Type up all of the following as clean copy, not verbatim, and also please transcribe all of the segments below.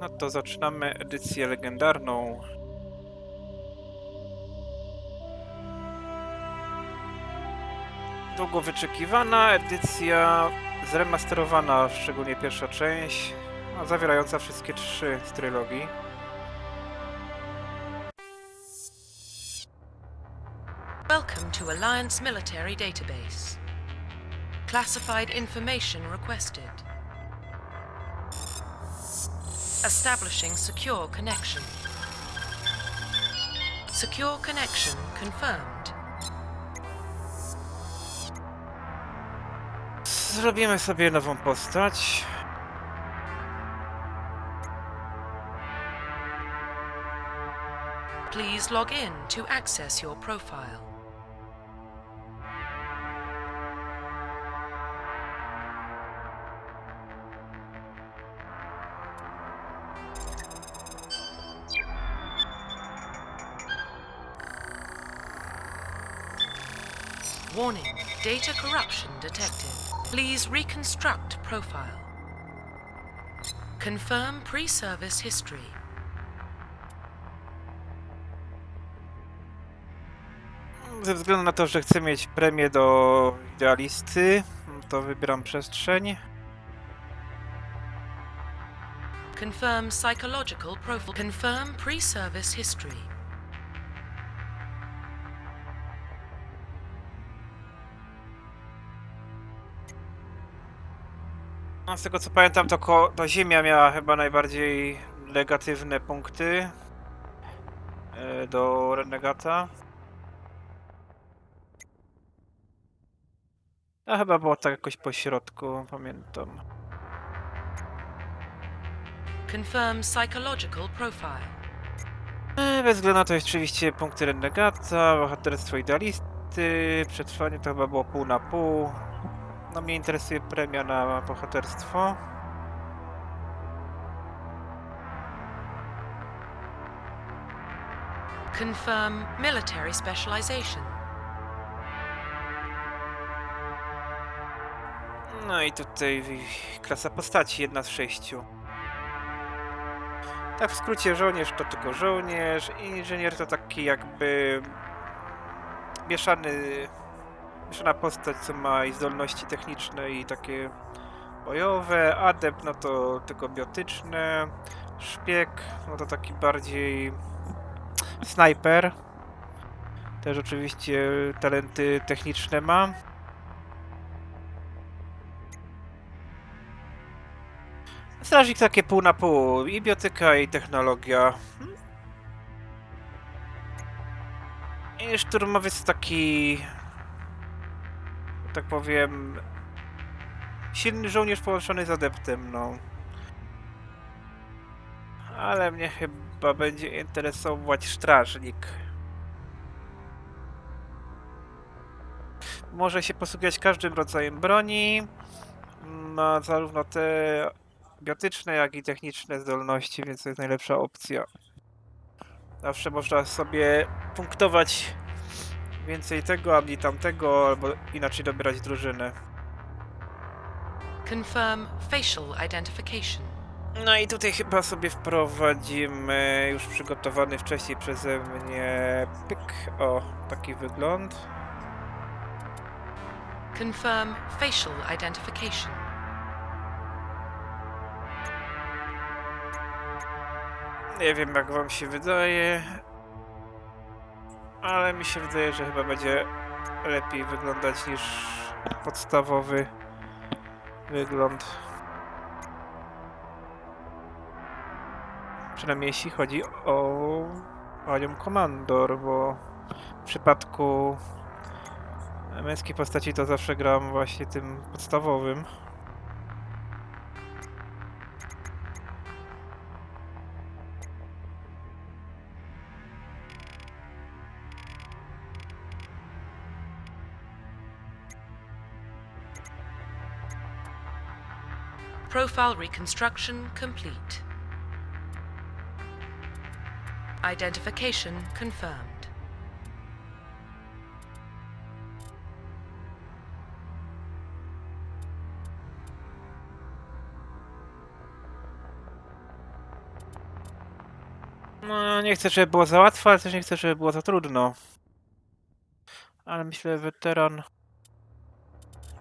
No to zaczynamy edycję legendarną. Długo wyczekiwana edycja zremasterowana, szczególnie pierwsza część, zawierająca wszystkie 3 z trylogii. Welcome to Alliance Military Database. Classified information requested. Establishing secure connection. Secure connection confirmed. Zrobimy sobie nową postać. Please log in to access your profile. Warning, data corruption detected. Please reconstruct profile. Confirm pre-service history. Ze względu na to, że chcę mieć premię do idealisty, to wybieram przestrzeń. Confirm psychological profile. Confirm pre-service history. No, z tego co pamiętam, to Ziemia miała chyba najbardziej negatywne punkty do renegata. A chyba było tak jakoś po środku, pamiętam. Confirm psychological profile. Bez względu na to jest oczywiście punkty renegata, bohaterstwo idealisty, przetrwanie to chyba było pół na pół. No mnie interesuje premia na bohaterstwo. Confirm military specialization. No i tutaj klasa postaci, 1 z 6. Tak w skrócie żołnierz to tylko żołnierz, inżynier to taki jakby mieszana postać, co ma i zdolności techniczne i takie bojowe, adept no to tylko biotyczne, szpieg no to taki bardziej snajper, też oczywiście talenty techniczne ma. Strażnik takie pół na pół, i biotyka, i technologia. I szturmowiec taki, tak powiem, silny żołnierz połączony z adeptem, no. Ale mnie chyba będzie interesować strażnik. Może się posługiwać każdym rodzajem broni. Ma zarówno te biotyczne, jak i techniczne zdolności, więc to jest najlepsza opcja. Zawsze można sobie punktować więcej tego, a mniej tamtego, albo inaczej dobierać drużynę. Confirm facial identification. No i tutaj chyba sobie wprowadzimy już przygotowany wcześniej przeze mnie pyk. O, taki wygląd. Confirm facial identification. Nie wiem jak wam się wydaje, ale mi się wydaje, że chyba będzie lepiej wyglądać niż podstawowy wygląd. Przynajmniej jeśli chodzi o panią komandor, bo w przypadku męskiej postaci to zawsze gram właśnie tym podstawowym. Profile reconstruction complete. Identification confirmed. No, nie chcę, żeby było za łatwo, ale też nie chcę, żeby było za trudno. Ale myślę, że weteran...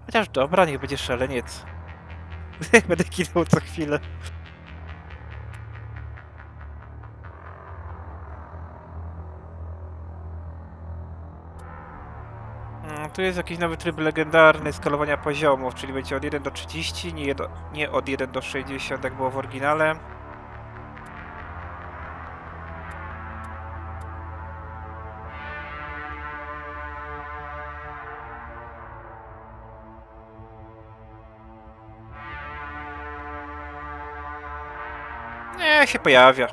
Chociaż dobra, niech będzie szaleniec. Będę kinął co chwilę. Tu jest jakiś nowy tryb legendarny skalowania poziomów, czyli będzie od 1 do 30, nie od 1 do 60, jak było w oryginale. Nie, się pojawia.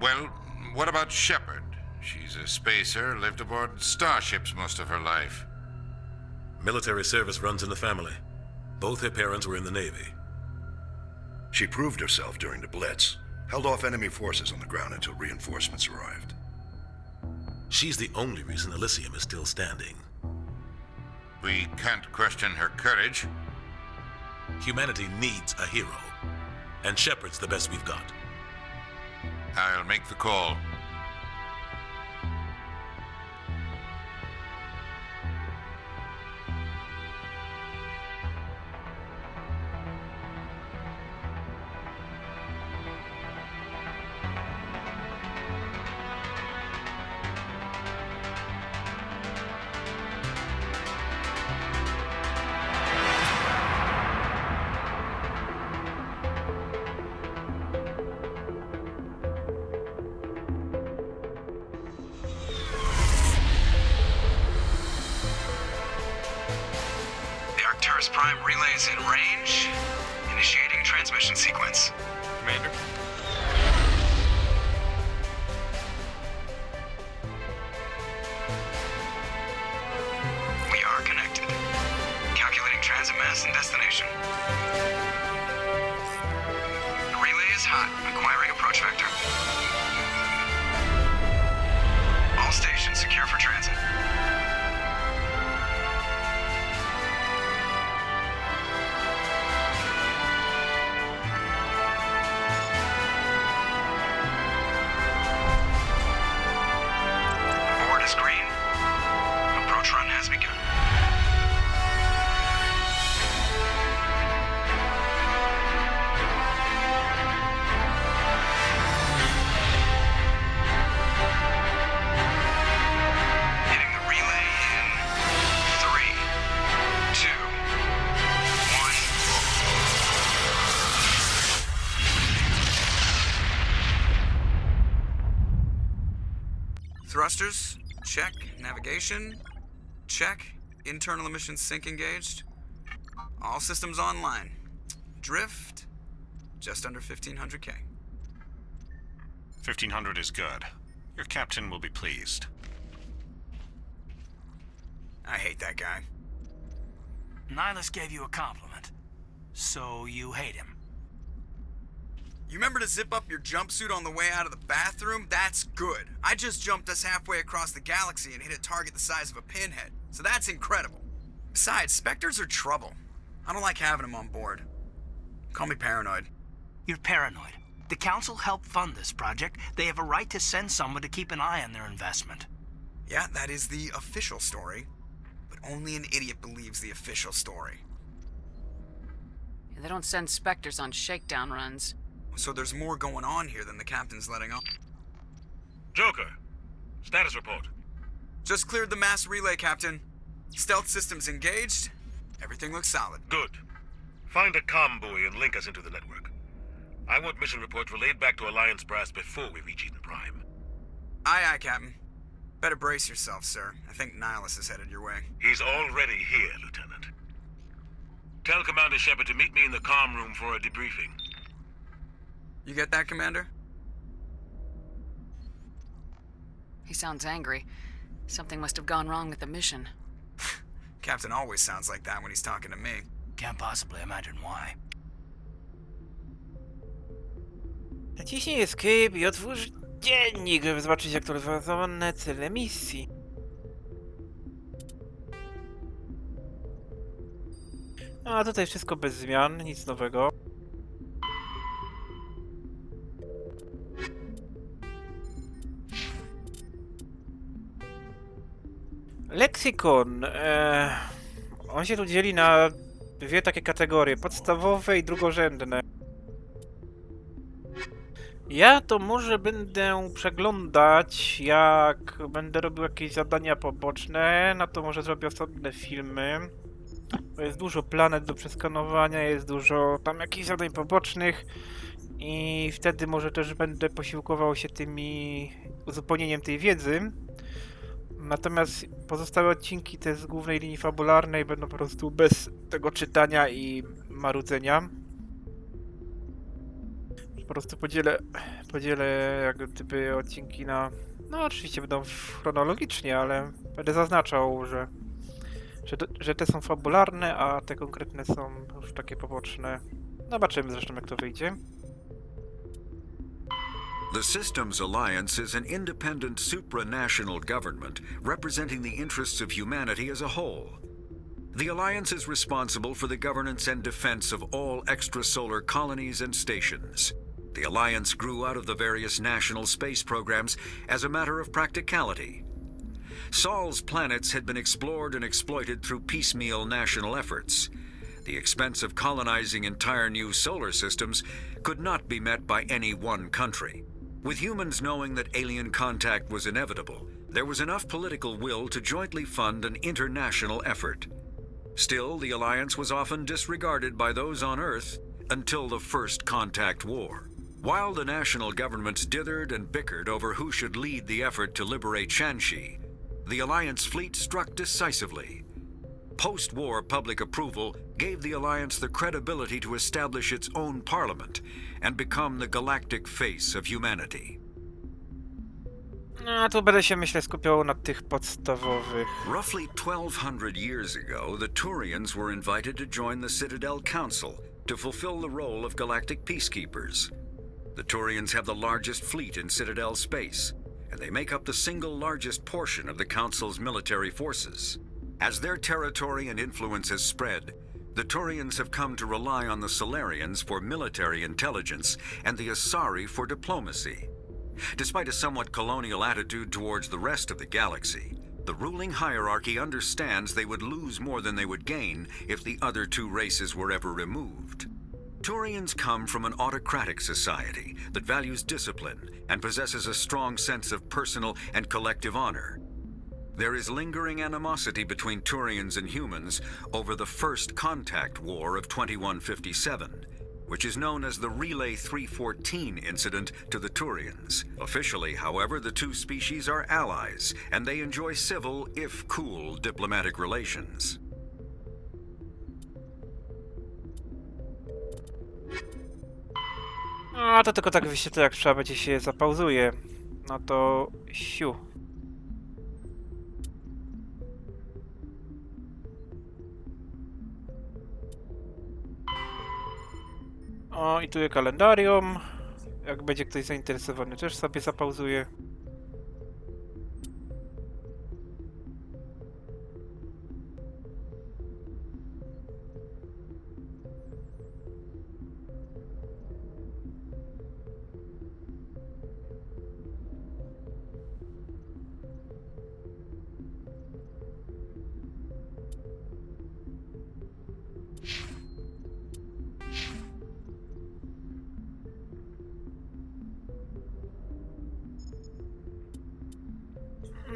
Well, what about Shepard? She's a spacer, lived aboard starships most of her life. Military service runs in the family. Both her parents were in the Navy. She proved herself during the Blitz, held off enemy forces on the ground until reinforcements arrived. She's the only reason Elysium is still standing. We can't question her courage. Humanity needs a hero, and Shepard's the best we've got. I'll make the call. Prime relays in range. Initiating transmission sequence. Commander? We are connected. Calculating transit mass and destination. The relay is hot. Acquiring approach vector. All stations secure for transit. Thrusters, check. Navigation, check. Internal emissions sync engaged. All systems online. Drift, just under 1500K. 1500 is good. Your captain will be pleased. I hate that guy. Nihilus gave you a compliment, so you hate him. You remember to zip up your jumpsuit on the way out of the bathroom? That's good. I just jumped us halfway across the galaxy and hit a target the size of a pinhead, so that's incredible. Besides, Spectres are trouble. I don't like having them on board. Call me paranoid. You're paranoid. The Council helped fund this project. They have a right to send someone to keep an eye on their investment. Yeah, that is the official story. But only an idiot believes the official story. They don't send Spectres on shakedown runs. So there's more going on here than the captain's letting on. Joker, status report. Just cleared the mass relay, Captain. Stealth systems engaged. Everything looks solid. Good. Find a comm buoy and link us into the network. I want mission reports relayed back to Alliance Brass before we reach Eden Prime. Aye, aye, Captain. Better brace yourself, sir. I think Nihilus is headed your way. He's already here, Lieutenant. Tell Commander Shepard to meet me in the comm room for a debriefing. You get that, Commander? He sounds angry. Something must have gone wrong with the mission. Captain always sounds like that when he's talking to me. Can't possibly imagine why. Naciśnij Escape i otwórz dziennik, żeby zobaczyć aktualizowane cele misji. A tutaj wszystko bez zmian, nic nowego. Leksykon. On się tu dzieli na dwie takie kategorie, podstawowe i drugorzędne. Ja to może będę przeglądać, jak będę robił jakieś zadania poboczne, no to może zrobię osobne filmy. Bo jest dużo planet do przeskanowania, jest dużo tam jakichś zadań pobocznych i wtedy może też będę posiłkował się tymi uzupełnieniem tej wiedzy. Natomiast pozostałe odcinki te z głównej linii fabularnej będą po prostu bez tego czytania i marudzenia. Po prostu podzielę jak gdyby odcinki na... No oczywiście będą chronologicznie, ale będę zaznaczał, że te są fabularne, a te konkretne są już takie poboczne. Zobaczymy zresztą jak to wyjdzie. The Systems Alliance is an independent supranational government representing the interests of humanity as a whole. The Alliance is responsible for the governance and defense of all extrasolar colonies and stations. The Alliance grew out of the various national space programs as a matter of practicality. Sol's planets had been explored and exploited through piecemeal national efforts. The expense of colonizing entire new solar systems could not be met by any one country. With humans knowing that alien contact was inevitable, there was enough political will to jointly fund an international effort. Still, the Alliance was often disregarded by those on Earth until the First Contact War. While the national governments dithered and bickered over who should lead the effort to liberate Shanxi, the Alliance fleet struck decisively. Post-war public approval gave the Alliance the credibility to establish its own parliament and become the galactic face of humanity. No, tu będę się, myślę, skupiał na tych podstawowych. Roughly 1200 years ago, the Turians were invited to join the Citadel Council to fulfill the role of galactic peacekeepers. The Turians have the largest fleet in Citadel space, and they make up the single largest portion of the Council's military forces. As their territory and influence has spread, the Turians have come to rely on the Solarians for military intelligence and the Asari for diplomacy. Despite a somewhat colonial attitude towards the rest of the galaxy, the ruling hierarchy understands they would lose more than they would gain if the other two races were ever removed. Turians come from an autocratic society that values discipline and possesses a strong sense of personal and collective honor. There is lingering animosity between Turians and humans over the First Contact War of 2157, which is known as the Relay 314 incident to the Turians. Officially, however, the two species are allies, and they enjoy civil, if cool, diplomatic relations. A to tylko tak wyświetlę, jak trzeba będzie się zapauzuje. No to siu. O, i tu jest kalendarium. Jak będzie ktoś zainteresowany, też sobie zapauzuje.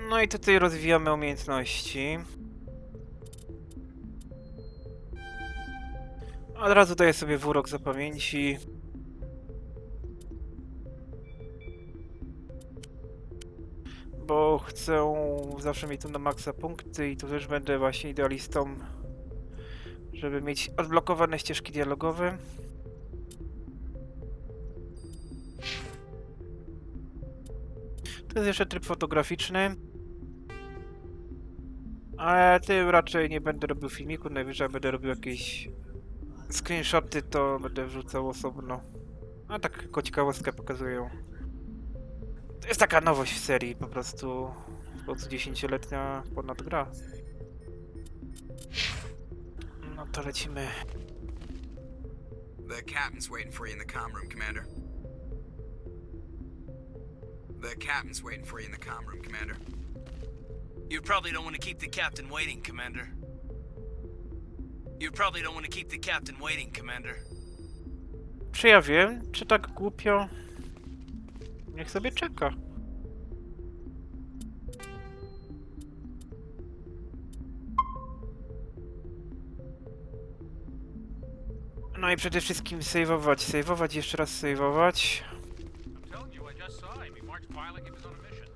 No i tutaj rozwijamy umiejętności. Od razu daję sobie wórok za pamięci. Bo chcę zawsze mieć tu na maksa punkty i tu też będę właśnie idealistą, żeby mieć odblokowane ścieżki dialogowe. To jest jeszcze tryb fotograficzny. Ale tym raczej nie będę robił filmiku, najwyżej będę robił jakieś screenshoty, to będę wrzucał osobno. A tak tylko ciekawostkę pokazuję. To jest taka nowość w serii, po prostu 10-letnia ponad gra. No to lecimy. The captain's waiting for you in the comm room, Commander. The captain's waiting for you in the comm room, Commander. You probably don't want to keep the captain waiting, Commander. You probably don't want to keep the captain waiting, Commander. Czy ja wiem? Czy tak głupio? Niech sobie czeka. No i przede wszystkim sejwować, sejwować, jeszcze raz sejwować. I told you, I just saw him. He marched by like he was on a mission.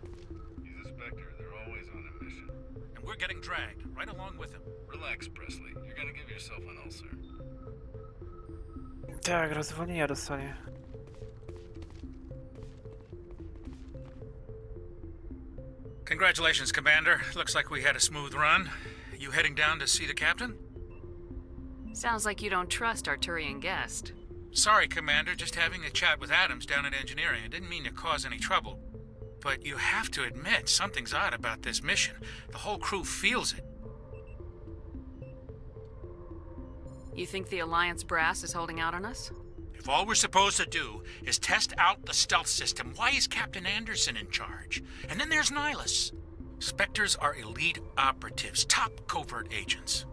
He's a Spectre. They're always on a mission. And we're getting dragged, right along with him. Relax, Presley. You're gonna give yourself an ulcer. Tak, rozwolnienia dostanie. Congratulations, Commander. Looks like we had a smooth run. You heading down to see the captain? Sounds like you don't trust our Turian guest. Sorry, Commander. Just having a chat with Adams down at engineering. I didn't mean to cause any trouble. But you have to admit, something's odd about this mission. The whole crew feels it. You think the Alliance brass is holding out on us? If all we're supposed to do is test out the stealth system, why is Captain Anderson in charge? And then there's Nihilus. Spectres are elite operatives, top covert agents.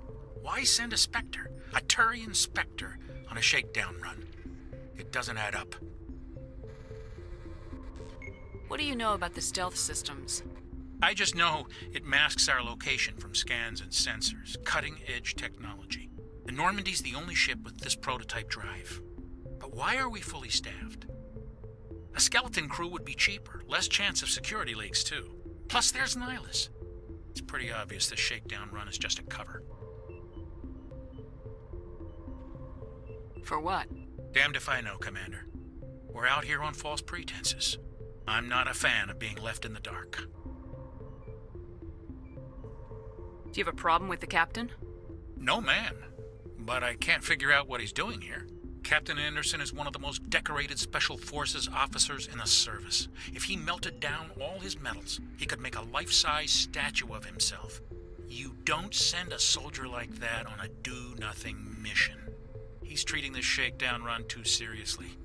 Why send a Spectre, a Turian Spectre, on a shakedown run? It doesn't add up. What do you know about the stealth systems? I just know it masks our location from scans and sensors. Cutting-edge technology. The Normandy's the only ship with this prototype drive. But why are we fully staffed? A skeleton crew would be cheaper, less chance of security leaks too. Plus there's Nihilus. It's pretty obvious this shakedown run is just a cover. For what? Damned if I know, Commander. We're out here on false pretenses. I'm not a fan of being left in the dark. Do you have a problem with the captain? No, man. But I can't figure out what he's doing here. Captain Anderson is one of the most decorated Special Forces officers in the service. If he melted down all his medals, he could make a life-size statue of himself. You don't send a soldier like that on a do-nothing mission. He's treating this shakedown run too seriously.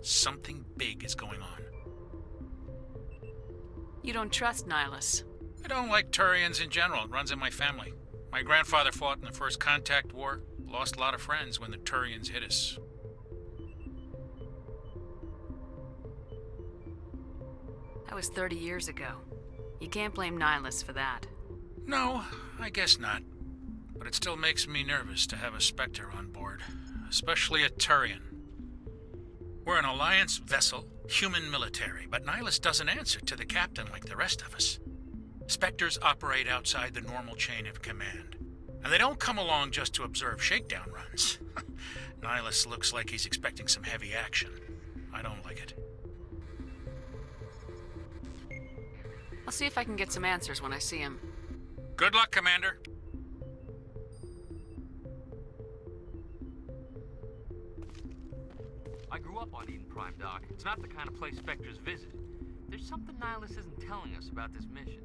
Something big is going on. You don't trust Nihilus. I don't like Turians in general. It runs in my family. My grandfather fought in the First Contact War. Lost a lot of friends when the Turians hit us. That was 30 years ago. You can't blame Nihilus for that. No, I guess not. But it still makes me nervous to have a Spectre on board. Especially a Turian. We're an Alliance vessel, human military, but Nihilus doesn't answer to the captain like the rest of us. Spectres operate outside the normal chain of command. And they don't come along just to observe shakedown runs. Nihilus looks like he's expecting some heavy action. I don't like it. I'll see if I can get some answers when I see him. Good luck, Commander. I grew up on Eden Prime, Doc. It's not the kind of place Spectres visit. There's something Nihilus isn't telling us about this mission.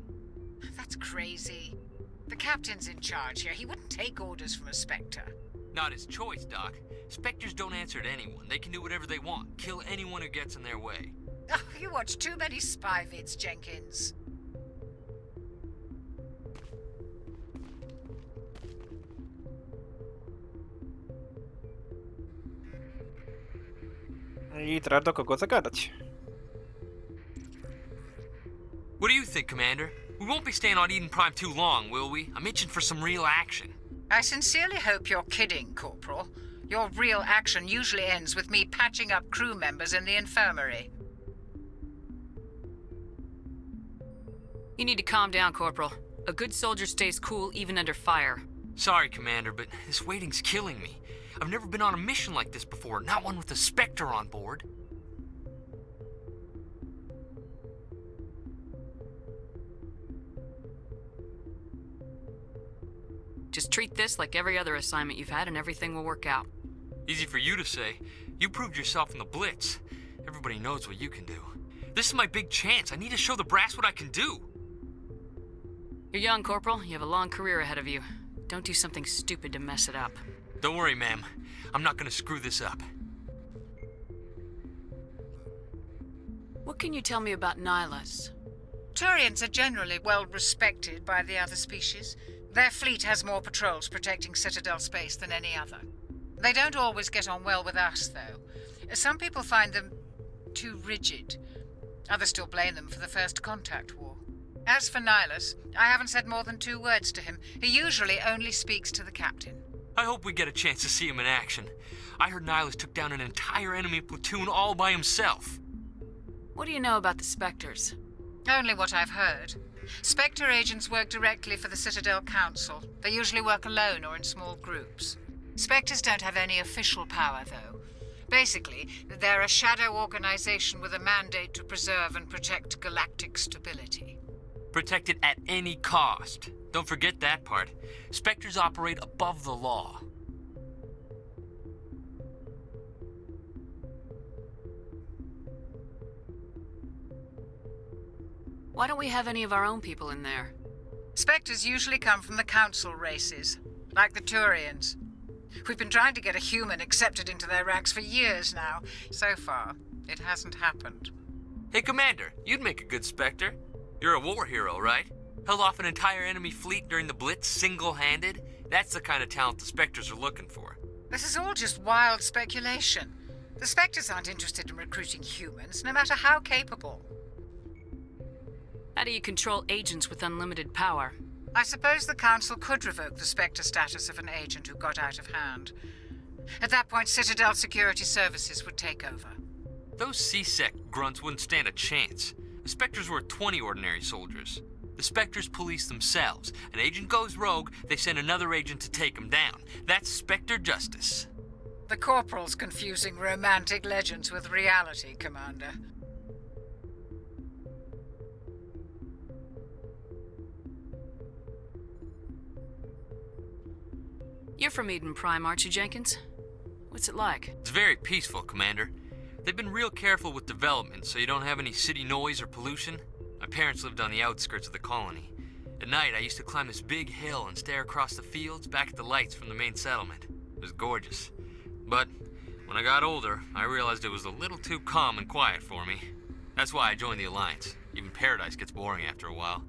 That's crazy. The captain's in charge here. He wouldn't take orders from a Spectre. Not his choice, Doc. Spectres don't answer to anyone. They can do whatever they want. Kill anyone who gets in their way. Oh, you watch too many spy vids, Jenkins. I teraz do kogo zagadać? What do you think, Commander? We won't be staying on Eden Prime too long, will we? I'm itching for some real action. I sincerely hope you're kidding, Corporal. Your real action usually ends with me patching up crew members in the infirmary. You need to calm down, Corporal. A good soldier stays cool even under fire. Sorry, Commander, but this waiting's killing me. I've never been on a mission like this before, not one with a Spectre on board. Just treat this like every other assignment you've had and everything will work out. Easy for you to say. You proved yourself in the Blitz. Everybody knows what you can do. This is my big chance. I need to show the brass what I can do. You're young, Corporal. You have a long career ahead of you. Don't do something stupid to mess it up. Don't worry, ma'am. I'm not gonna screw this up. What can you tell me about Nihilus? Turians are generally well respected by the other species. Their fleet has more patrols protecting Citadel space than any other. They don't always get on well with us, though. Some people find them too rigid. Others still blame them for the First Contact War. As for Nihilus, I haven't said more than 2 words to him. He usually only speaks to the captain. I hope we get a chance to see him in action. I heard Nihilus took down an entire enemy platoon all by himself. What do you know about the Spectres? Only what I've heard. Spectre agents work directly for the Citadel Council. They usually work alone or in small groups. Spectres don't have any official power, though. Basically, they're a shadow organization with a mandate to preserve and protect galactic stability. Protect it at any cost. Don't forget that part. Spectres operate above the law. Why don't we have any of our own people in there? Spectres usually come from the Council races, like the Turians. We've been trying to get a human accepted into their ranks for years now. So far, it hasn't happened. Hey, Commander, you'd make a good Spectre. You're a war hero, right? Held off an entire enemy fleet during the Blitz single-handed? That's the kind of talent the Spectres are looking for. This is all just wild speculation. The Spectres aren't interested in recruiting humans, no matter how capable. How do you control agents with unlimited power? I suppose the Council could revoke the Spectre status of an agent who got out of hand. At that point, Citadel Security Services would take over. Those C-Sec grunts wouldn't stand a chance. The Spectres were 20 ordinary soldiers. The Spectres police themselves. An agent goes rogue, they send another agent to take him down. That's Spectre justice. The Corporal's confusing romantic legends with reality, Commander. You're from Eden Prime, aren't you, Jenkins? What's it like? It's very peaceful, Commander. They've been real careful with development, so you don't have any city noise or pollution. My parents lived on the outskirts of the colony. At night, I used to climb this big hill and stare across the fields back at the lights from the main settlement. It was gorgeous. But when I got older, I realized it was a little too calm and quiet for me. That's why I joined the Alliance. Even Paradise gets boring after a while.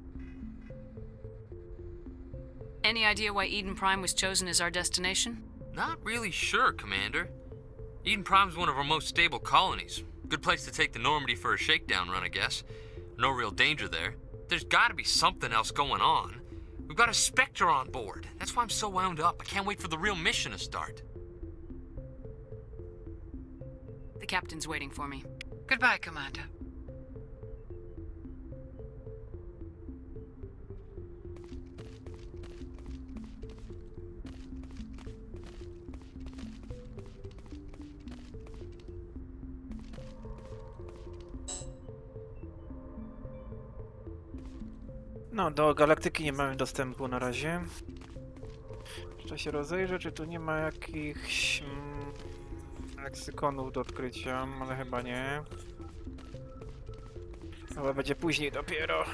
Any idea why Eden Prime was chosen as our destination? Not really sure, Commander. Eden Prime's one of our most stable colonies. Good place to take the Normandy for a shakedown run, I guess. No real danger there. There's gotta be something else going on. We've got a Spectre on board. That's why I'm so wound up. I can't wait for the real mission to start. The captain's waiting for me. Goodbye, Commander. No, do galaktyki nie mamy dostępu na razie. Trzeba się rozejrzeć, czy tu nie ma jakichś leksykonów do odkrycia, ale chyba nie. Chyba będzie później dopiero.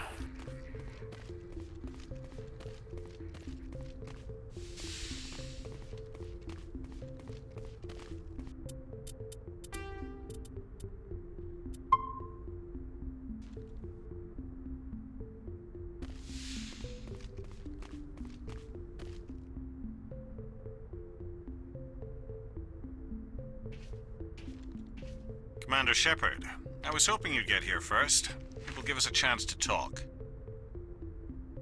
Commander Shepard, I was hoping you'd get here first. It will give us a chance to talk.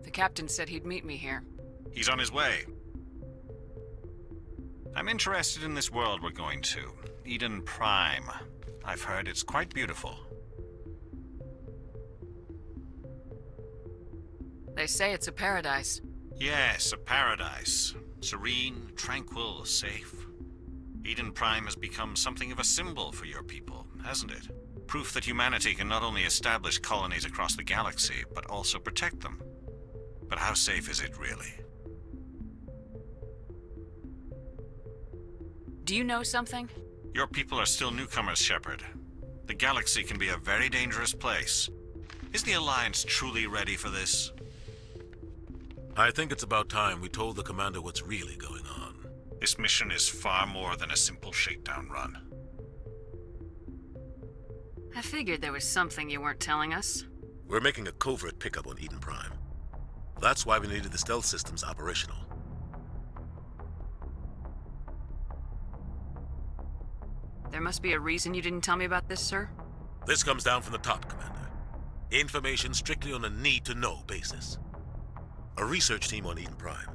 The captain said he'd meet me here. He's on his way. I'm interested in this world we're going to, Eden Prime. I've heard it's quite beautiful. They say it's a paradise. Yes, a paradise. Serene, tranquil, safe. Eden Prime has become something of a symbol for your people, hasn't it? Proof that humanity can not only establish colonies across the galaxy, but also protect them. But how safe is it really? Do you know something? Your people are still newcomers, Shepard. The galaxy can be a very dangerous place. Is the Alliance truly ready for this? I think it's about time we told the commander what's really going on. This mission is far more than a simple shakedown run. I figured there was something you weren't telling us. We're making a covert pickup on Eden Prime. That's why we needed the stealth systems operational. There must be a reason you didn't tell me about this, sir? This comes down from the top, Commander. Information strictly on a need-to-know basis. A research team on Eden Prime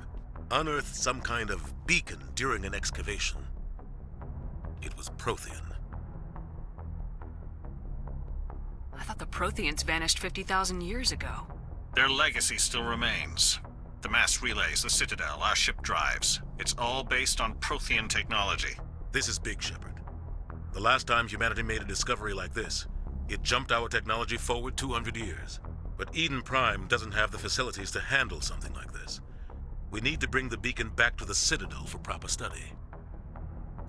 unearthed some kind of beacon during an excavation. It was Prothean. I thought the Protheans vanished 50,000 years ago. Their legacy still remains. The mass relays, the Citadel, our ship drives. It's all based on Prothean technology. This is big, Shepard. The last time humanity made a discovery like this, it jumped our technology forward 200 years. But Eden Prime doesn't have the facilities to handle something like this. We need to bring the beacon back to the Citadel for proper study.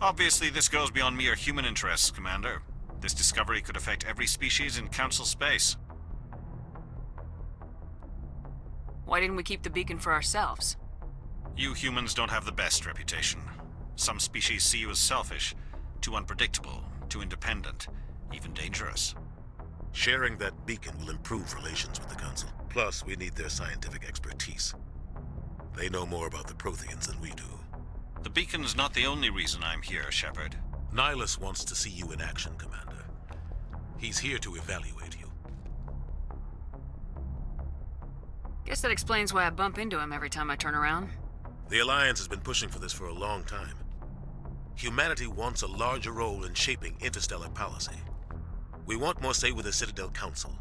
Obviously, this goes beyond mere human interests, Commander. This discovery could affect every species in Council space. Why didn't we keep the beacon for ourselves? You humans don't have the best reputation. Some species see you as selfish, too unpredictable, too independent, even dangerous. Sharing that beacon will improve relations with the Council. Plus, we need their scientific expertise. They know more about the Protheans than we do. The beacon's not the only reason I'm here, Shepard. Nihilus wants to see you in action, Commander. He's here to evaluate you. Guess that explains why I bump into him every time I turn around. The Alliance has been pushing for this for a long time. Humanity wants a larger role in shaping interstellar policy. We want more say with the Citadel Council.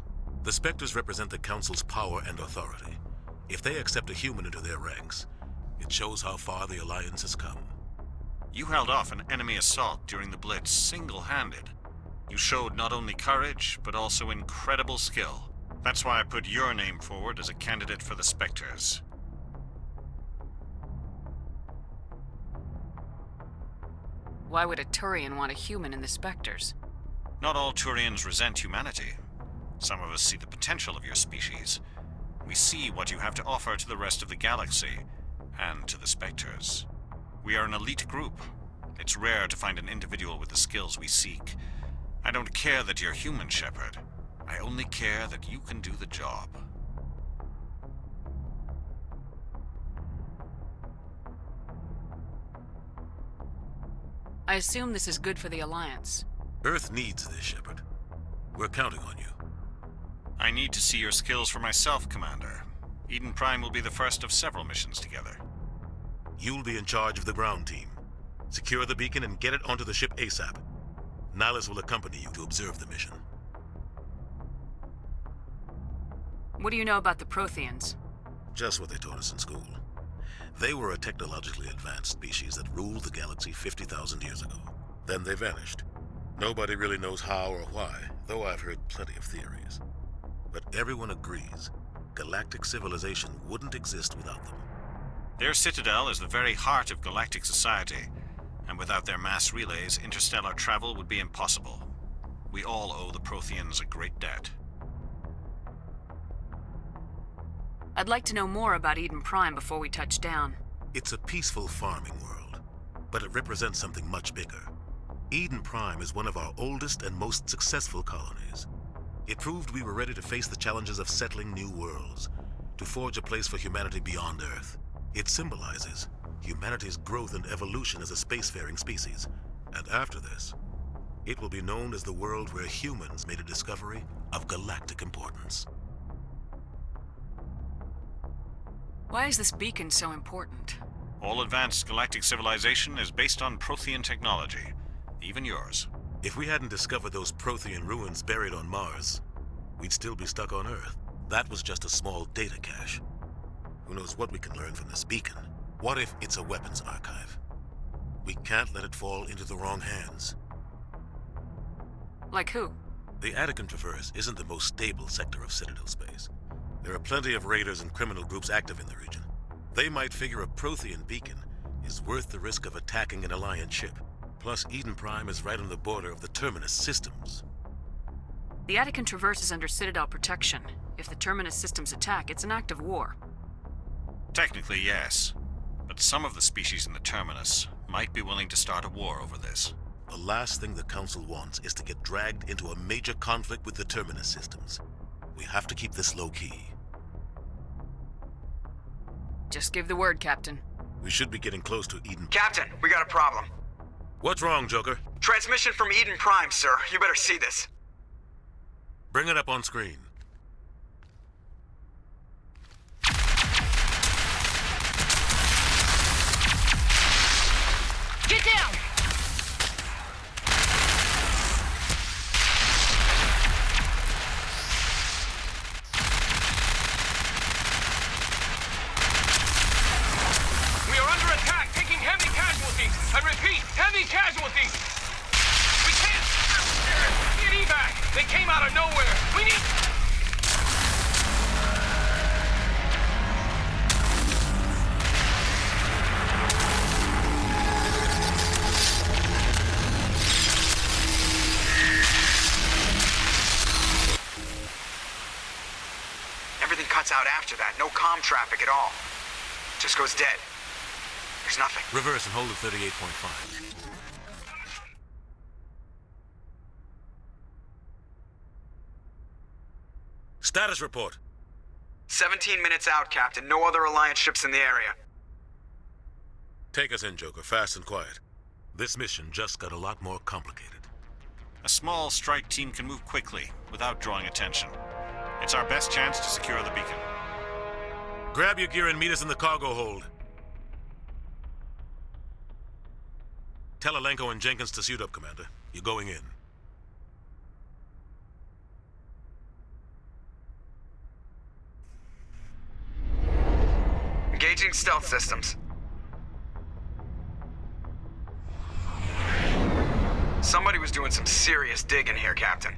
The Spectres represent the Council's power and authority. If they accept a human into their ranks, it shows how far the Alliance has come. You held off an enemy assault during the Blitz single-handed. You showed not only courage, but also incredible skill. That's why I put your name forward as a candidate for the Spectres. Why would a Turian want a human in the Spectres? Not all Turians resent humanity. Some of us see the potential of your species. We see what you have to offer to the rest of the galaxy, and to the Spectres. We are an elite group. It's rare to find an individual with the skills we seek. I don't care that you're human, Shepard. I only care that you can do the job. I assume this is good for the Alliance. Earth needs this, Shepard. We're counting on you. I need to see your skills for myself, Commander. Eden Prime will be the first of several missions together. You'll be in charge of the ground team. Secure the beacon and get it onto the ship ASAP. Nihilus will accompany you to observe the mission. What do you know about the Protheans? Just what they taught us in school. They were a technologically advanced species that ruled the galaxy 50,000 years ago. Then they vanished. Nobody really knows how or why, though I've heard plenty of theories. But everyone agrees, galactic civilization wouldn't exist without them. Their citadel is the very heart of galactic society, and without their mass relays, interstellar travel would be impossible. We all owe the Protheans a great debt. I'd like to know more about Eden Prime before we touch down. It's a peaceful farming world, but it represents something much bigger. Eden Prime is one of our oldest and most successful colonies. It proved we were ready to face the challenges of settling new worlds, to forge a place for humanity beyond Earth. It symbolizes humanity's growth and evolution as a spacefaring species. And after this, it will be known as the world where humans made a discovery of galactic importance. Why is this beacon so important? All advanced galactic civilization is based on Prothean technology, even yours. If we hadn't discovered those Prothean ruins buried on Mars, we'd still be stuck on Earth. That was just a small data cache. Who knows what we can learn from this beacon? What if it's a weapons archive? We can't let it fall into the wrong hands. Like who? The Attican Traverse isn't the most stable sector of Citadel space. There are plenty of raiders and criminal groups active in the region. They might figure a Prothean beacon is worth the risk of attacking an Alliance ship. Plus, Eden Prime is right on the border of the Terminus systems. The Attican Traverse is under Citadel protection. If the Terminus systems attack, it's an act of war. Technically, yes. But some of the species in the Terminus, might be willing to start a war over this. The last thing the Council wants is to get dragged into a major conflict with the Terminus systems. We have to keep this low-key. Just give the word, Captain. We should be getting close to Eden. Captain, we got a problem. What's wrong, Joker? Transmission from Eden Prime, sir. You better see this. Bring it up on screen. Get down! We are under attack, taking heavy casualties. I repeat, heavy casualties. We can't get evac. They came out of nowhere. We need... Everything cuts out after that. No comm traffic at all. Just goes dead. There's nothing. Reverse and hold at 38.5. Status report. 17 minutes out, Captain. No other Alliance ships in the area. Take us in, Joker, fast and quiet. This mission just got a lot more complicated. A small strike team can move quickly, without drawing attention. It's our best chance to secure the beacon. Grab your gear and meet us in the cargo hold. Tell Alenko and Jenkins to suit up, Commander. You're going in. Engaging stealth systems. Somebody was doing some serious digging here, Captain.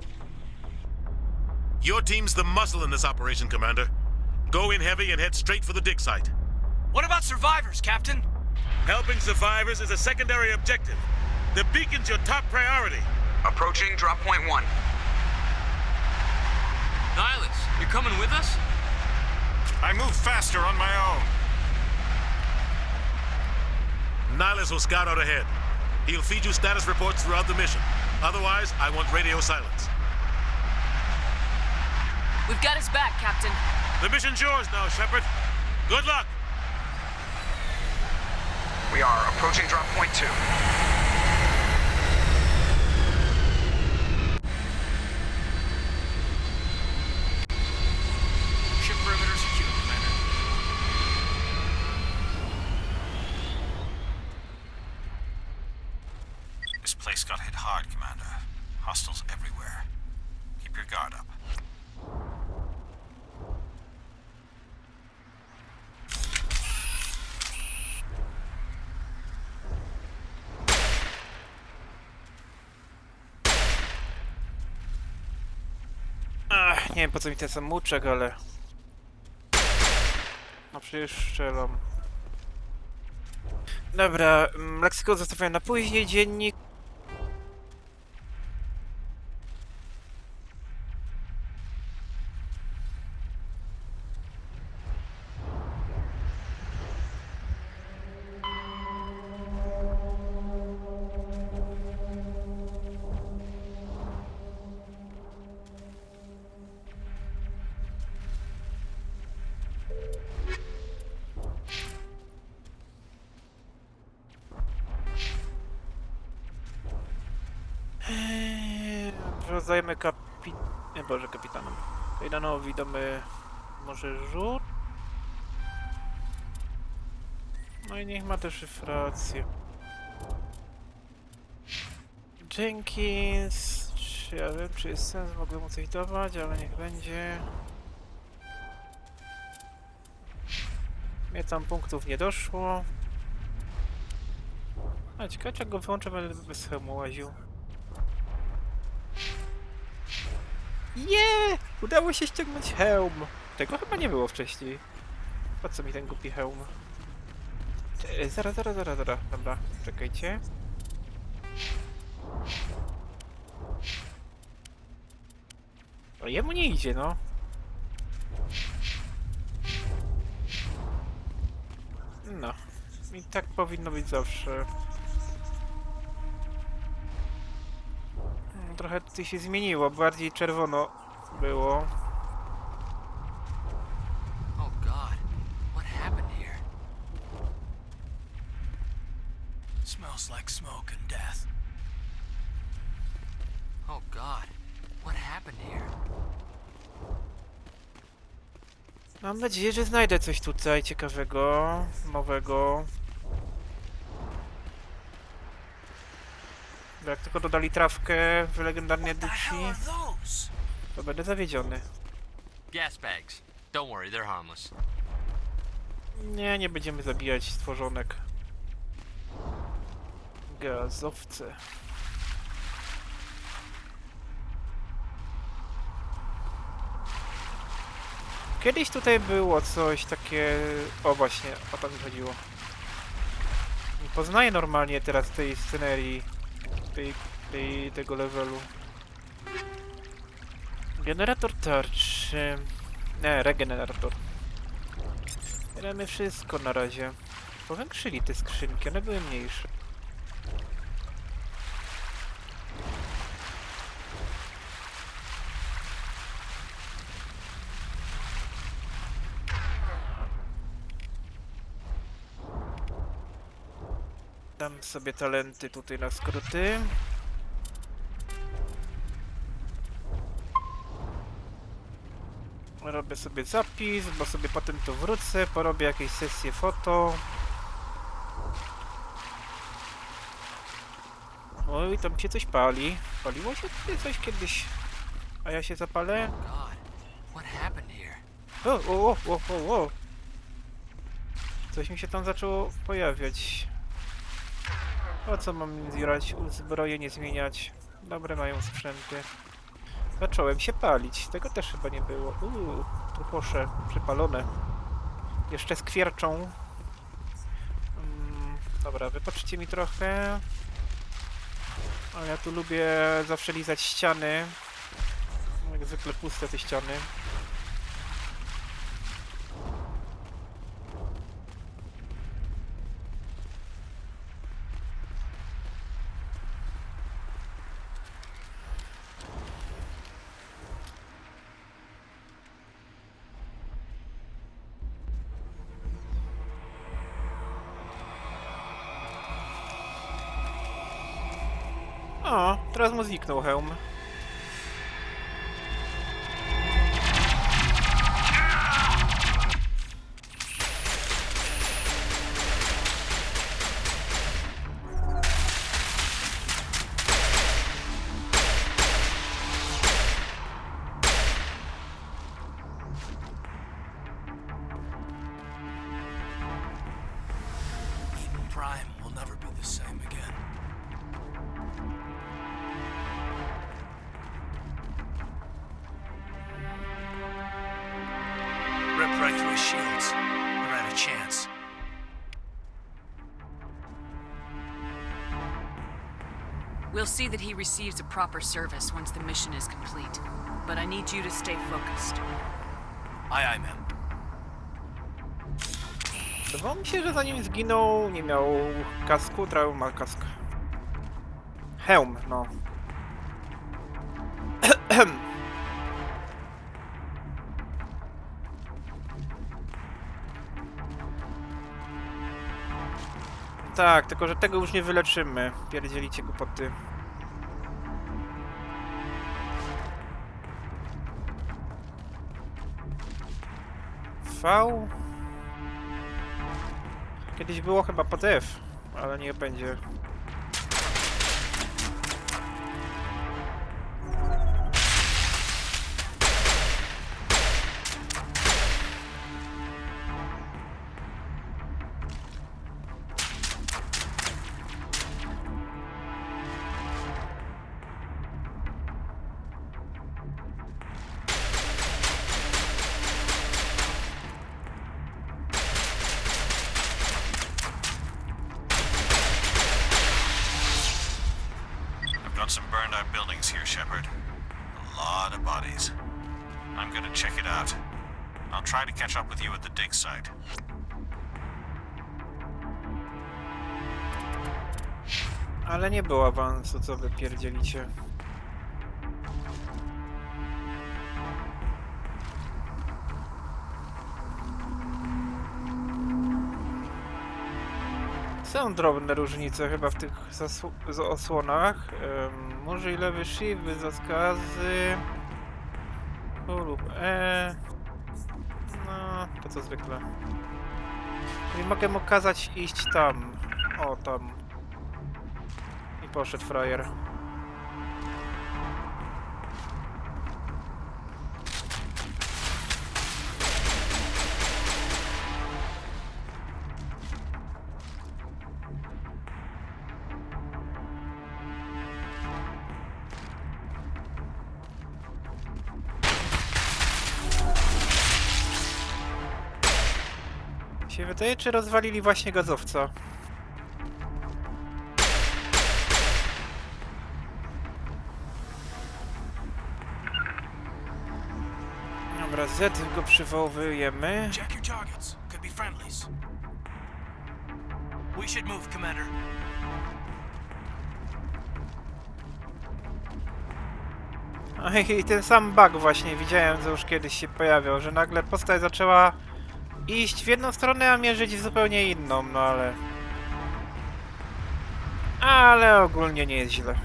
Your team's the muscle in this operation, Commander. Go in heavy and head straight for the dig site. What about survivors, Captain? Helping survivors is a secondary objective. The beacon's your top priority. Approaching drop point 1. Nihilus, you're coming with us? I move faster on my own. Nihilus will scout out ahead. He'll feed you status reports throughout the mission. Otherwise, I want radio silence. We've got his back, Captain. The mission's yours now, Shepard. Good luck! We are approaching drop point 2. Ship perimeter secure, Commander. This place got hit hard, Commander. Hostiles everywhere. Keep your guard up. Nie wiem po co mi ten samouczek, ale... No przecież strzelam. Dobra, leksykon zostawiam na później, dziennik. Rozdajemy kapitanom. Kajdanowi damy może rzut. No i niech ma też szyfrację. Jenkins... Czy ja wiem, czy jest sens, mogę mu coś dawać, ale niech będzie. Mnie tam punktów nie doszło. A ciekawe, jak go wyłączę, będę bez hełmu łaził. Udało się ściągnąć hełm. Tego chyba nie było wcześniej. Po co mi ten głupi hełm? Zaraz. Dobra, czekajcie. O, jemu nie idzie, no. No. I tak powinno być zawsze. No, trochę tutaj się zmieniło, bardziej czerwono było. Oh God, what happened here? Smells like smoke and death. Oh God, what happened here? Mam nadzieję, że znajdę coś tutaj ciekawego, nowego. Bo jak tylko dodali trawkę w legendarnej edycji, to będę zawiedziony. Gas bags. Don't worry, they're harmless. Nie będziemy zabijać stworzonek. Gazowce. Kiedyś tutaj było coś takie... O właśnie, o to mi chodziło. Nie poznaję normalnie teraz tej scenerii, tego levelu. Generator tarczy. Nie, regenerator. Bieramy wszystko na razie. Powiększyli te skrzynki, one były mniejsze. Dam sobie talenty tutaj na skróty. Robię sobie zapis, bo sobie potem tu wrócę, porobię jakieś sesje foto. Oj, tam się coś pali. Paliło się tutaj coś kiedyś. A ja się zapalę? O. Coś mi się tam zaczęło pojawiać. Po co mam zbierać uzbrojenie, zmieniać? Dobre mają sprzęty. Zacząłem się palić. Tego też chyba nie było. Truposze przypalone. Jeszcze skwierczą. Dobra, wypatrzcie mi trochę. A ja tu lubię zawsze lizać ściany. Jak zwykle puste te ściany. O, teraz mu zniknął hełm. Eden Prime will never be the same again. Ripped right through his shields. Never had a chance. We'll see that he receives a proper service once the mission is complete. But I need you to stay focused. Aye, ma'am. Wydawało mi się, że zanim zginął, nie miał kasku, teraz ma kask. Hełm, no. Tak, tylko że tego już nie wyleczymy. Pierdzielicie głupoty. V? Kiedyś było chyba pod F, ale niech będzie. Some burned out buildings here, Shepard. A lot of bodies. I'm gonna check it out. I'll try to catch up with you at the dig site. Ale nie było awansu, co wy pierdzielicie. Są drobne różnice chyba w tych osłonach. Może lewy shift bez rozkazy. U lub E. No, to co zwykle. Czyli mogę mu kazać iść tam. O, tam. I poszedł frajer. Się wydaje, czy rozwalili właśnie gazowca? Dobra, Z go przywołujemy. Check your targets. Could be friendlies. We should move, Commander. A i ten sam bug właśnie widziałem, że już kiedyś się pojawiał, że nagle postać zaczęła iść w jedną stronę, a mierzyć w zupełnie inną, no ale... Ale ogólnie nie jest źle.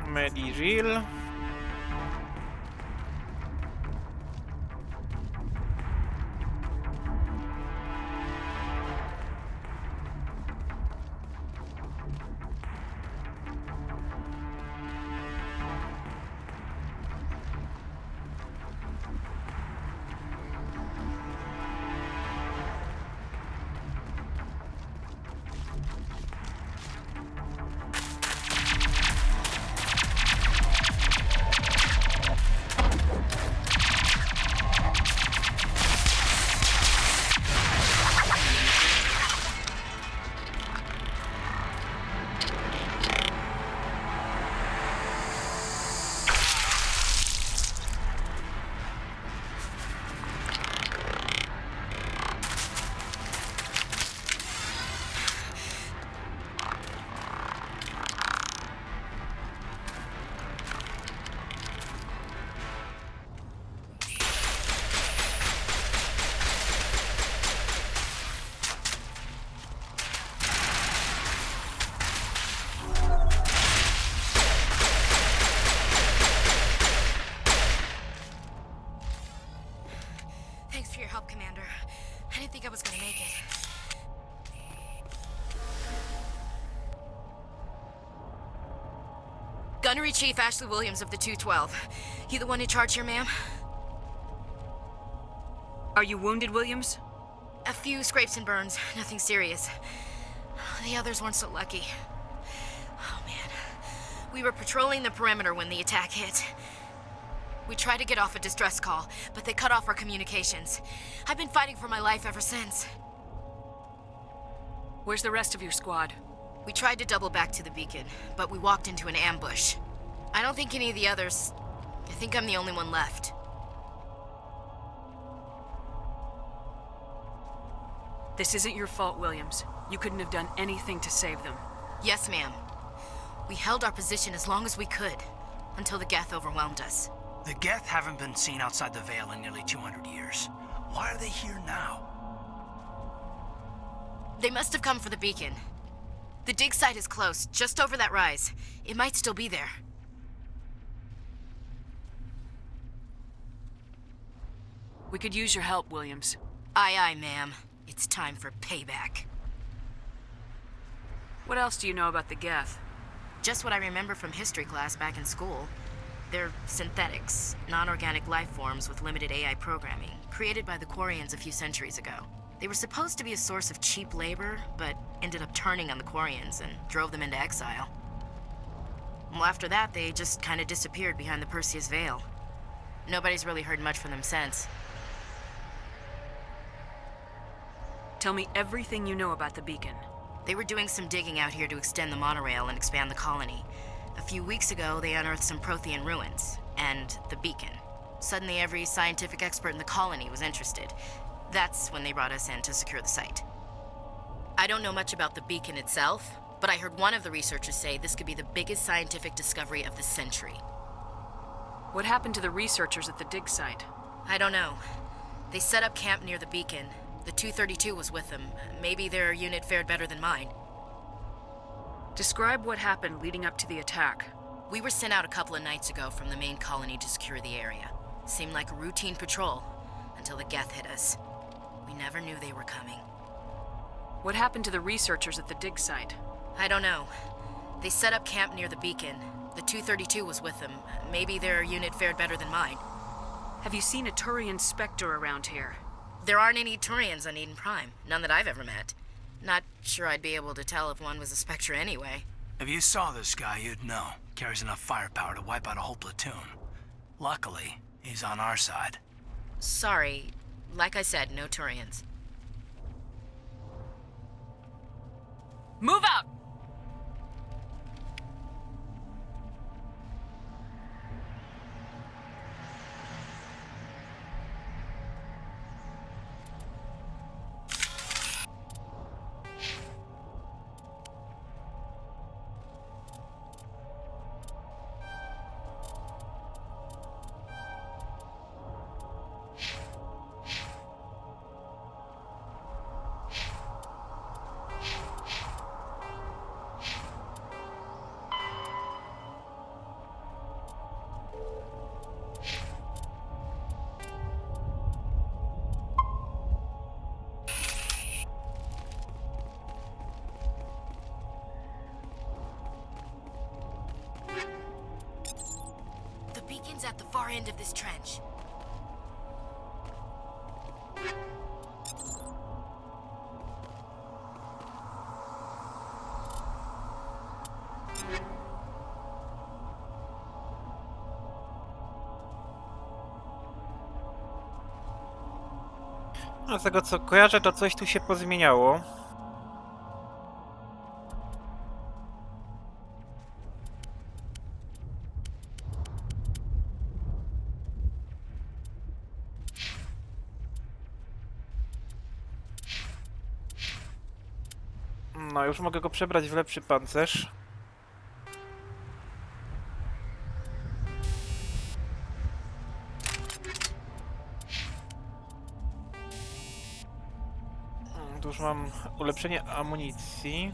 Medivil. Thanks for your help, Commander. I didn't think I was gonna make it. Gunnery Chief Ashley Williams of the 212. You the one in charge here, ma'am? Are you wounded, Williams? A few scrapes and burns, nothing serious. The others weren't so lucky. Oh man. We were patrolling the perimeter when the attack hit. We tried to get off a distress call, but they cut off our communications. I've been fighting for my life ever since. Where's the rest of your squad? We tried to double back to the beacon, but we walked into an ambush. I don't think any of the others... I think I'm the only one left. This isn't your fault, Williams. You couldn't have done anything to save them. Yes, ma'am. We held our position as long as we could, until the Geth overwhelmed us. The Geth haven't been seen outside the Veil in nearly 200 years. Why are they here now? They must have come for the beacon. The dig site is close, just over that rise. It might still be there. We could use your help, Williams. Aye, aye, ma'am. It's time for payback. What else do you know about the Geth? Just what I remember from history class back in school. They're synthetics, non-organic life forms with limited AI programming, created by the Quarians a few centuries ago. They were supposed to be a source of cheap labor, but ended up turning on the Quarians and drove them into exile. Well, after that, they just kind of disappeared behind the Perseus Veil. Nobody's really heard much from them since. Tell me everything you know about the beacon. They were doing some digging out here to extend the monorail and expand the colony. A few weeks ago, they unearthed some Prothean ruins, and the beacon. Suddenly, every scientific expert in the colony was interested. That's when they brought us in to secure the site. I don't know much about the beacon itself, but I heard one of the researchers say this could be the biggest scientific discovery of the century. What happened to the researchers at the dig site? I don't know. They set up camp near the beacon. The 232 was with them. Maybe their unit fared better than mine. Describe what happened leading up to the attack. We were sent out a couple of nights ago from the main colony to secure the area. Seemed like a routine patrol, until the Geth hit us. We never knew they were coming. What happened to the researchers at the dig site? I don't know. They set up camp near the beacon. The 232 was with them. Maybe their unit fared better than mine. Have you seen a Turian Spectre around here? There aren't any Turians on Eden Prime. None that I've ever met. Not sure I'd be able to tell if one was a Spectre anyway. If you saw this guy, you'd know. Carries enough firepower to wipe out a whole platoon. Luckily, he's on our side. Sorry. Like I said, no Turians. Move out! At the far end of this trench. No, z tego co kojarzę, to coś tu się pozmieniało. No, już mogę go przebrać w lepszy pancerz. Tu już mam ulepszenie amunicji.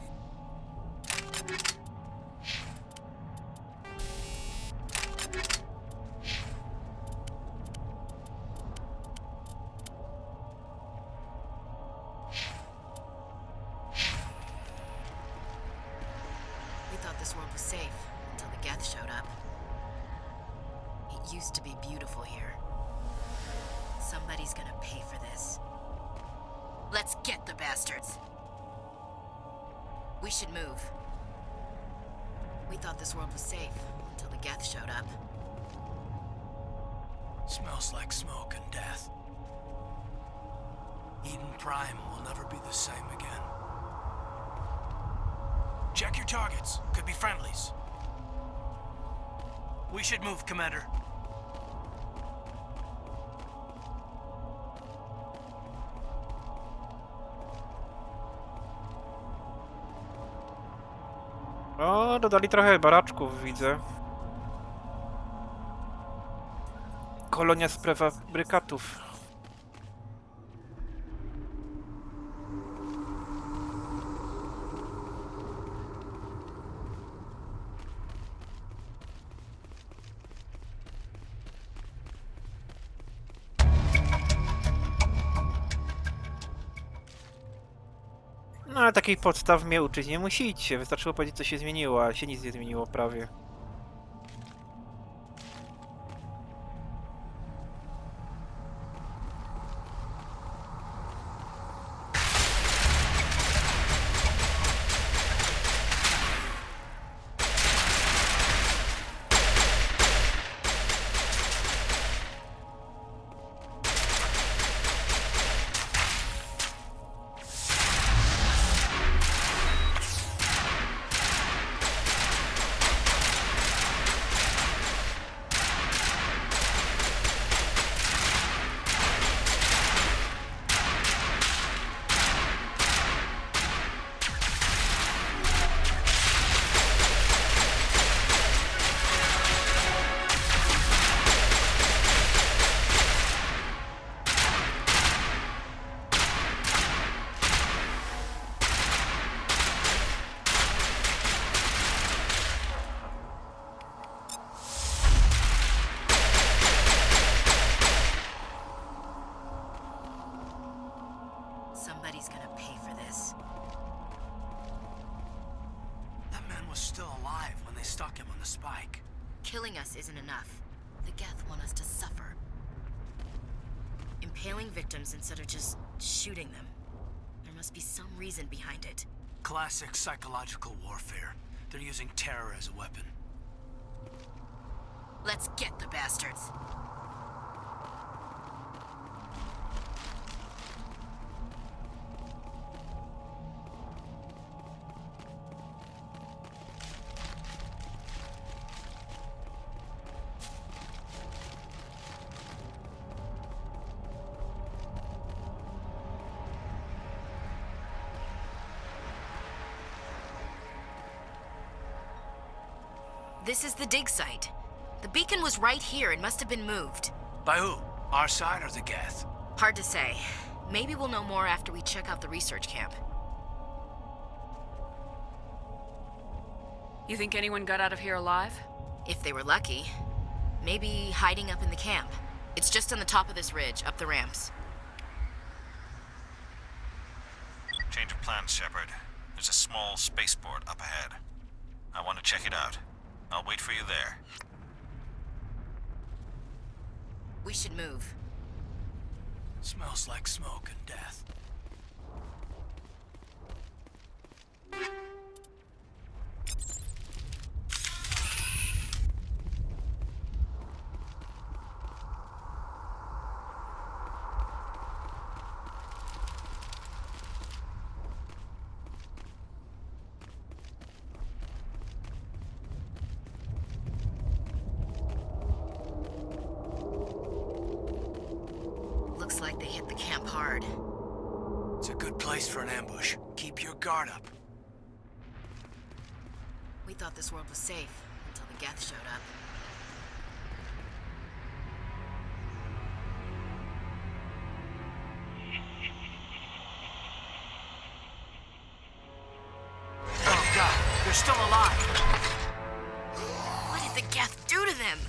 We should move. We thought this world was safe until the Geth showed up. Smells like smoke and death. Eden Prime will never be the same again. Check your targets. Could be friendlies. We should move, Commander. O, dodali trochę baraczków, widzę. Kolonia z prefabrykatów. No ale takich podstaw mnie uczyć nie musicie. Wystarczyło powiedzieć, co się zmieniło, ale się nic nie zmieniło prawie. Somebody's gonna pay for this. That man was still alive when they stuck him on the spike. Killing us isn't enough. The Geth want us to suffer. Impaling victims instead of just shooting them. There must be some reason behind it. Classic psychological warfare. They're using terror as a weapon. Let's get the bastards. This is the dig site. The beacon was right here. It must have been moved. By who? Our side or the Geth? Hard to say. Maybe we'll know more after we check out the research camp. You think anyone got out of here alive? If they were lucky. Maybe hiding up in the camp. It's just on the top of this ridge, up the ramps. Change of plans, Shepard. There's a small spaceport up ahead. I want to check it out. I'll wait for you there. We should move. Smells like smoke and death. Looks like they hit the camp hard. It's a good place for an ambush. Keep your guard up. We thought this world was safe until the Geth showed up. Oh God, they're still alive. What did the Geth do to them?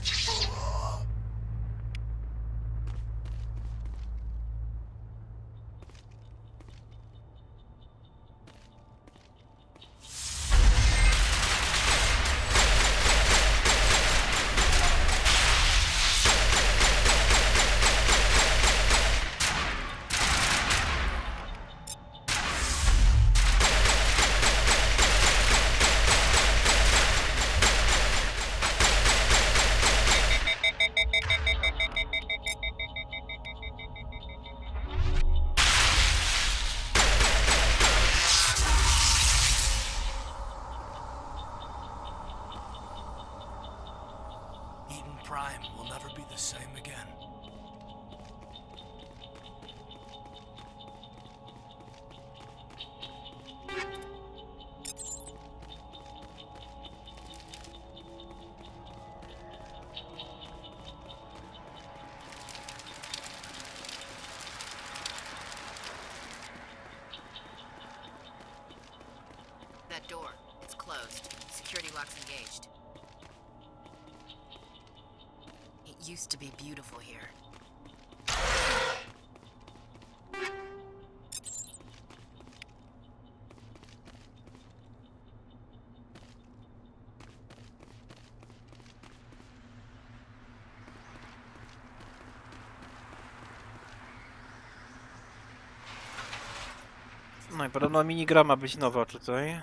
Prime will never be the same again. That door, it's closed. Security lock's engaged. It used to be beautiful here. No i podobno minigra ma być nowa tutaj.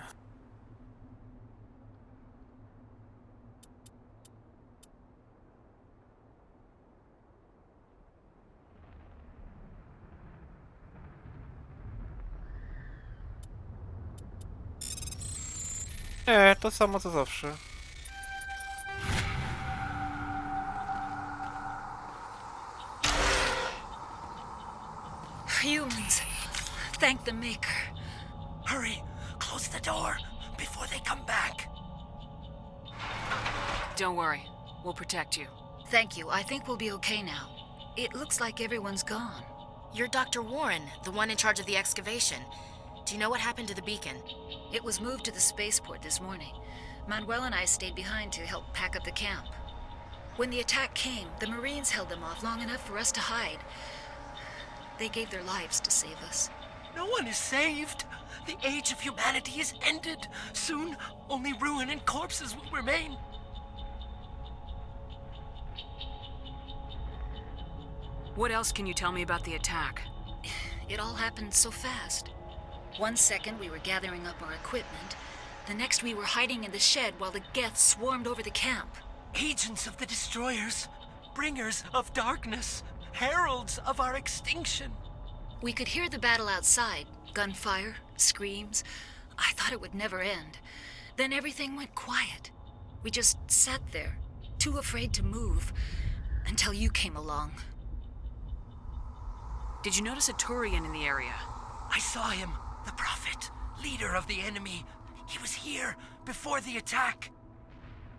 Nie, to samo co zawsze. Humans, thank the Maker. Hurry, close the door before they come back. Don't worry, we'll protect you. Thank you. I think we'll be okay now. It looks like everyone's gone. You're Dr. Warren, the one in charge of the excavation. Do you know what happened to the beacon? It was moved to the spaceport this morning. Manuel and I stayed behind to help pack up the camp. When the attack came, the Marines held them off long enough for us to hide. They gave their lives to save us. No one is saved. The age of humanity is ended. Soon, only ruin and corpses will remain. What else can you tell me about the attack? It all happened so fast. 1 second we were gathering up our equipment. The next we were hiding in the shed while the Geth swarmed over the camp. Agents of the destroyers, bringers of darkness, heralds of our extinction. We could hear the battle outside. Gunfire, screams. I thought it would never end. Then everything went quiet. We just sat there, too afraid to move, until you came along. Did you notice a Turian in the area? I saw him, the Prophet, leader of the enemy. He was here before the attack.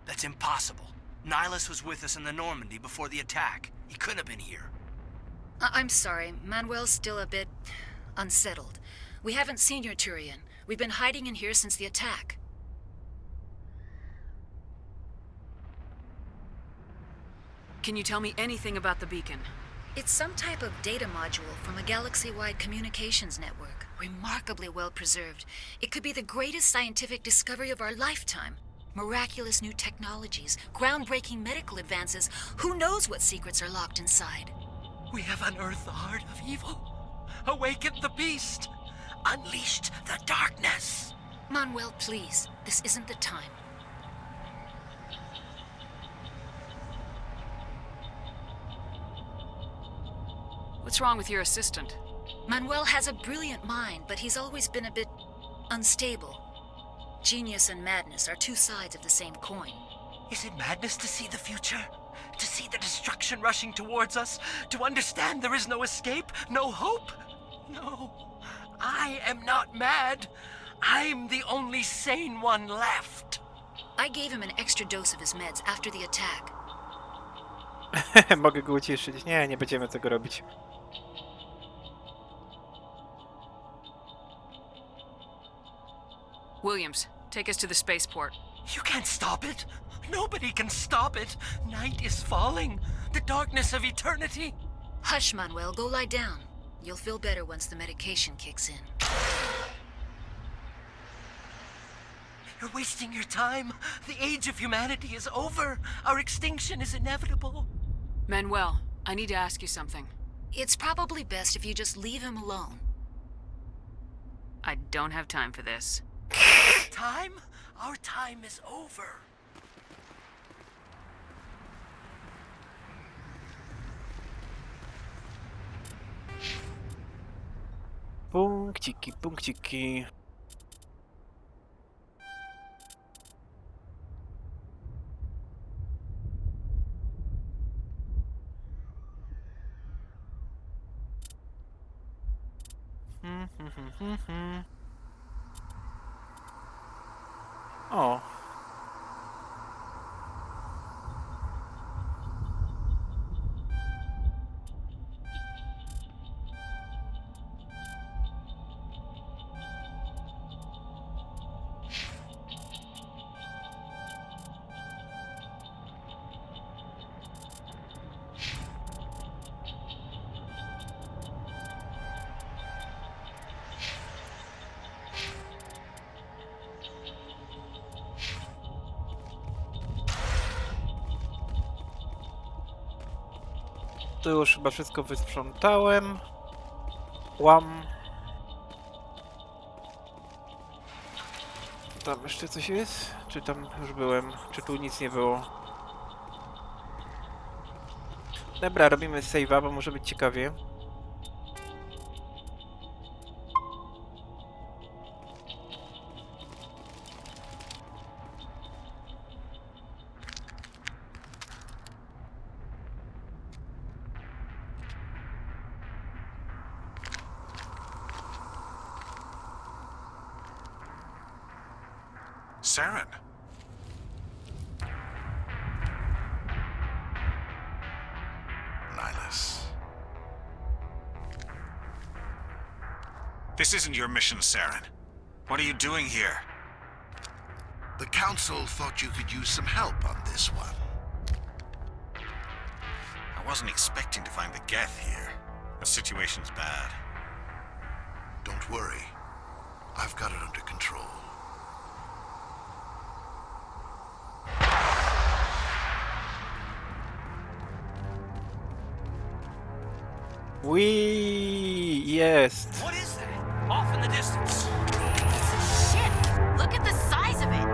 That's impossible. Nihilus was with us in the Normandy before the attack. He couldn't have been here. I'm sorry. Manuel's still a bit unsettled. We haven't seen your Turian. We've been hiding in here since the attack. Can you tell me anything about the beacon? It's some type of data module from a galaxy-wide communications network. Remarkably well preserved. It could be the greatest scientific discovery of our lifetime. Miraculous new technologies, groundbreaking medical advances. Who knows what secrets are locked inside? We have unearthed the heart of evil, awakened the beast, unleashed the darkness. Manuel, please. This isn't the time. What's wrong with your assistant? Manuel has a brilliant mind, but he's always been a bit unstable. Genius and madness are two sides of the same coin. Is it madness to see the future? To see the destruction rushing towards us? To understand there is no escape? No hope? No. I am not mad. I'm the only sane one left. I gave him an extra dose of his meds after the attack. Mogę go ucieszyć. Nie, nie będziemy tego robić. Williams, take us to the spaceport. You can't stop it. Nobody can stop it. Night is falling. The darkness of eternity. Hush, Manuel. Go lie down. You'll feel better once the medication kicks in. You're wasting your time. The age of humanity is over. Our extinction is inevitable. Manuel, I need to ask you something. It's probably best if you just leave him alone. I don't have time for this. Time? Our time is over. Punkciki, punkciki. O. Tu już chyba wszystko wysprzątałem. Łam. Tam jeszcze coś jest? Czy tam już byłem? Czy tu nic nie było? Dobra, robimy save'a, bo może być ciekawie. Saren. Nihilus. This isn't your mission, Saren. What are you doing here? The Council thought you could use some help on this one. I wasn't expecting to find the Geth here. The situation's bad. Don't worry. I've got it under control. Jest! What is that? Off in the distance. Shit! Look at the size of it!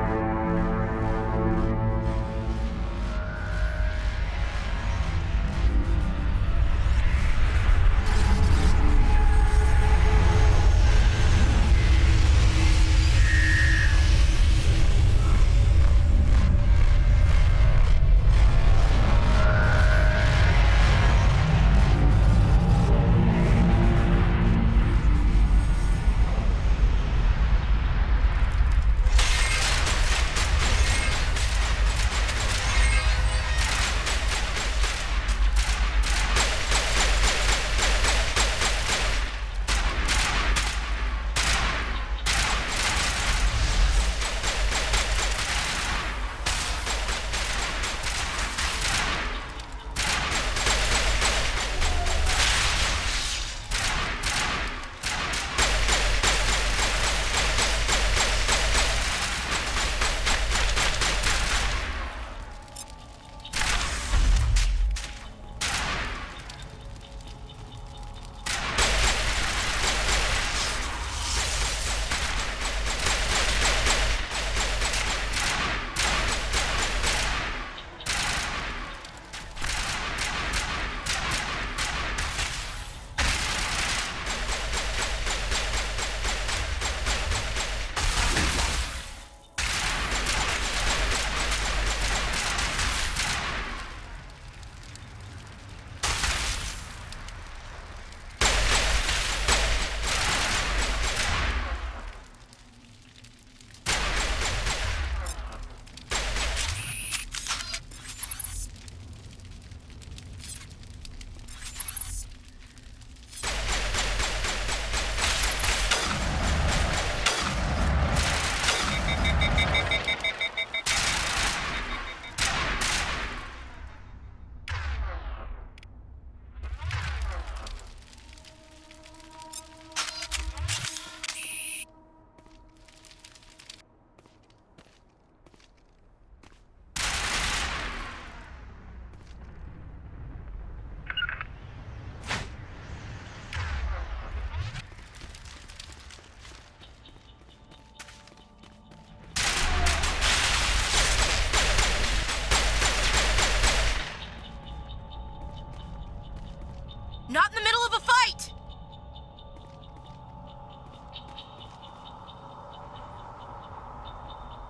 Not in the middle of a fight!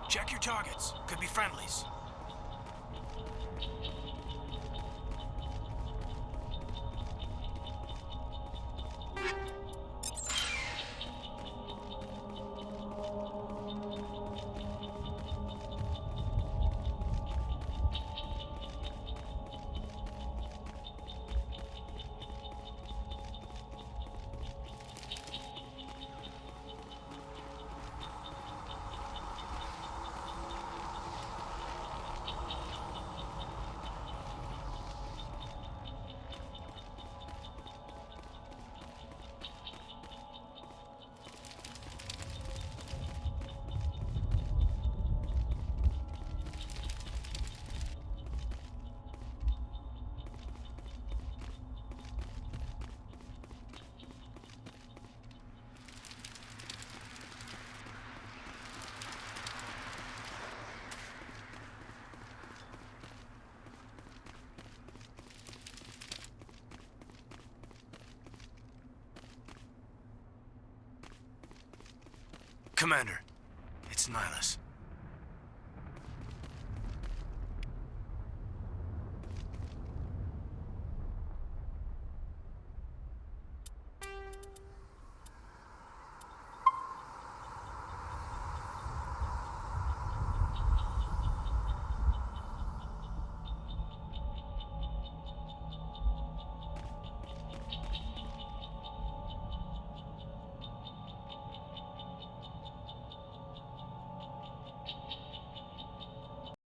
Check your targets. Could be friendlies. Commander, it's Nihilus.